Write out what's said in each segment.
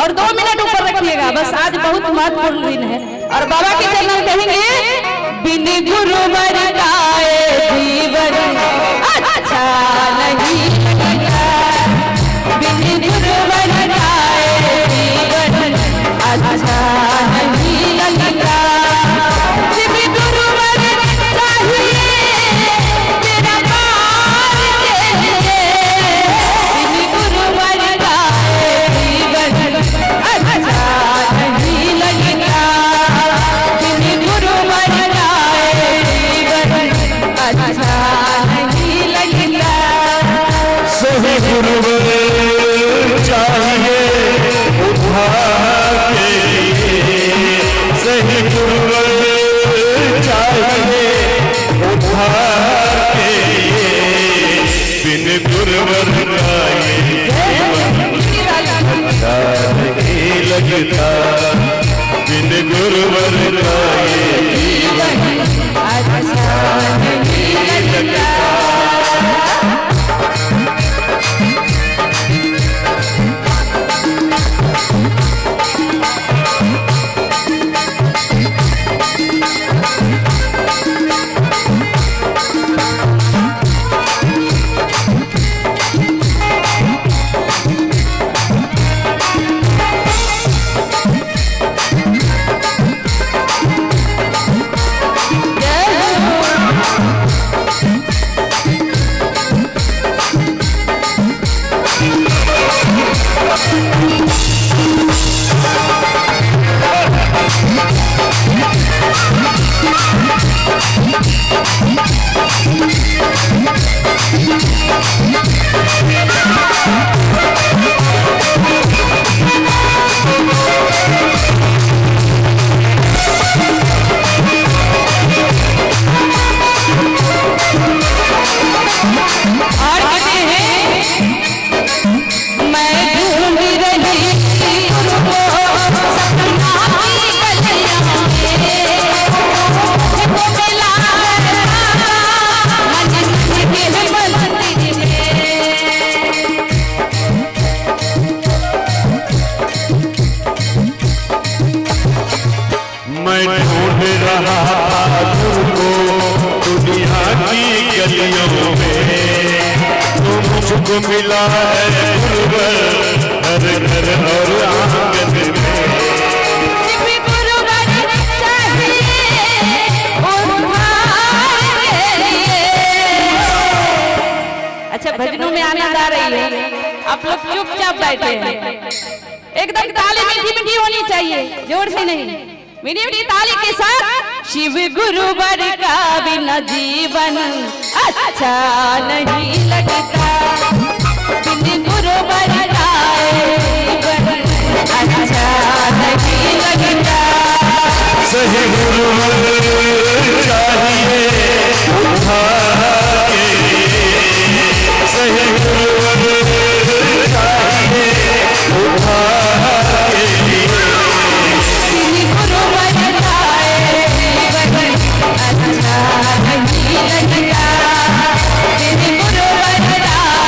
और 2 मिनट ऊपर रखिएगा बस। आज बहुत महत्वपूर्ण दिन है और बाबा के चरण कहेंगे बिन गुरुवर गाए जीवन अच्छा नहीं लगता, बिन गुरुवर गाए जीवन अच्छा नहीं लगता। लगता बिन गुरुवर गाए जीवन अच्छा नहीं लगता। मुझको मिला है गुरुवर हर घर और आंगन में। अच्छा भजनों में आनंद आ रही है, आप लोग चुपचाप बैठे हैं। एकदम ताली मीठी मीठी होनी चाहिए, जोर से नहीं, मीठी मीठी ताली के साथ। शिव गुरुवर का बिना जीवन अच्छा नहीं लगता, बिन गुरुवर गाए जीवन अच्छा नहीं लगता। सही गुरुवर चाहिए उठा के, सही गुरुवर चाहिए उठा के। बिन गुरुवर गाए जीवन अच्छा नहीं लगता, बिन गुरुवर गाए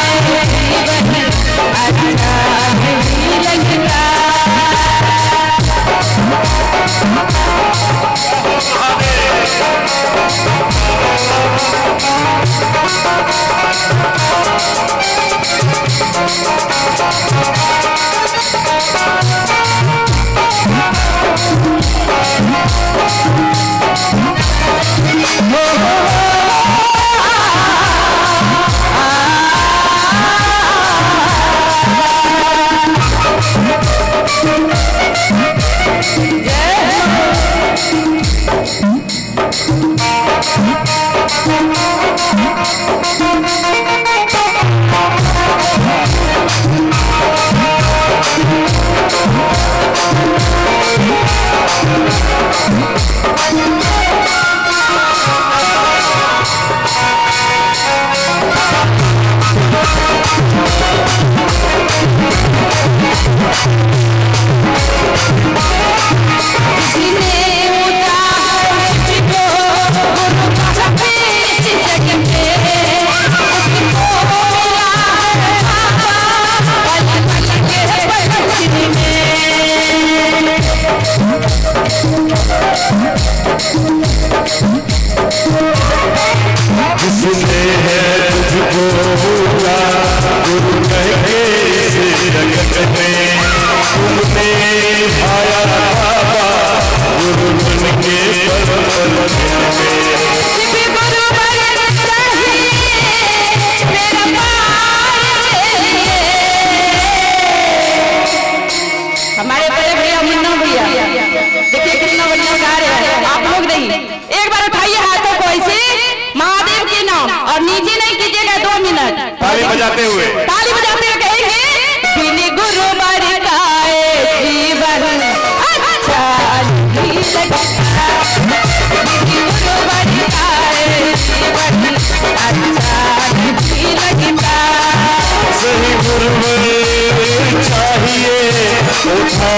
बजाते हुए ताली बजाते हुए कहेंगे बिन गुरु बरकाए जीवन अच्छा नहीं लगता, बिन गुरु बरकाए जीवन अच्छा नहीं लगता। सही गुरुवर चाहिए उठा